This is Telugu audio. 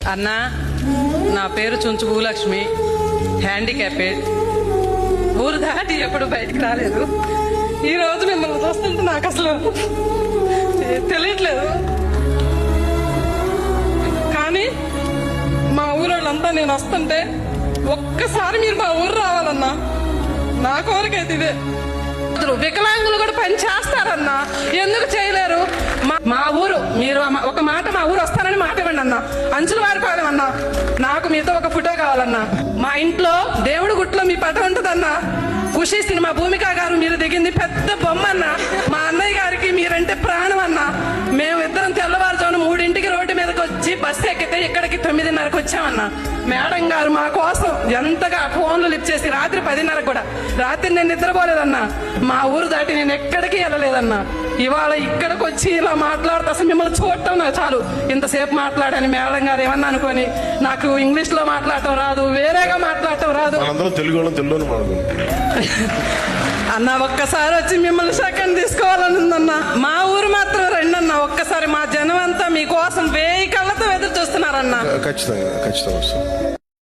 అన్న, నా పేరు చుంచు భూలక్ష్మి, హ్యాండిక్యాపెడ్. ఊరు దాటి ఎప్పుడు బయటికి రాలేదు. ఈ రోజు మిమ్మల్ని చూస్తుంటే నాకు అసలు తెలియట్లేదు. కానీ మా ఊరోళ్ళంతా నేను వస్తుంటే ఒక్కసారి మీరు మా ఊరు రావాలన్నా. నా కోరికైతే ఇదే. వికలాంగులు కూడా పని చేస్తారన్నా, ఎందుకు చేయలేరు? మా ఊరు మీరు ఒక మాట, మా ఊరు వస్తానని మాట ఇవ్వండి అన్న. అంచుల వారిపాలెం అన్నా, నాకు మీతో ఒక ఫోటో కావాలన్నా. మా ఇంట్లో దేవుడి గుట్లో మీ పటం ఉంటుందన్నా. ఖుషి సినిమా భూమిక గారు మీరు దిగింది పెద్ద బొమ్మ అన్న. మా అన్నయ్య గారికి మీరంటే ప్రాణం అన్నా. మేము ఇద్దరం తెల్లవారుజామున 3ంటికి రోడ్డు మీదకి వచ్చి బస్సు ఎక్కితే ఇక్కడికి 9:30కి వచ్చామన్నా. మేడం గారు మా కోసం ఎంతగా ఫోన్లు లిఫ్ట్ చేసి రాత్రి 10:30 కూడా, రాత్రి నేను నిద్రపోలేదన్నా. మా ఊరు దాటి నేను ఎక్కడికి వెళ్ళలేదన్నా. ఇవాళ ఇక్కడికి వచ్చి ఇలా మాట్లాడితే అసలు మిమ్మల్ని చూడటం నాకు చాలు. ఇంతసేపు మాట్లాడని మేడం గారు ఏమన్నా అనుకోని, నాకు ఇంగ్లీష్ లో మాట్లాడటం రాదు, వేరేగా మాట్లాడటం రాదు. అన్న ఒక్కసారి వచ్చి మిమ్మల్ని సెకండ్ తీసుకోవాలని ఉందన్న. మా ఊరు మాత్రం రండి అన్న. ఒక్కసారి మా జనం అంతా మీకోసం 1000 కళ్ళతో ఎదురు చూస్తున్నారన్న. ఖచ్చితంగా ఖచ్చితంగా.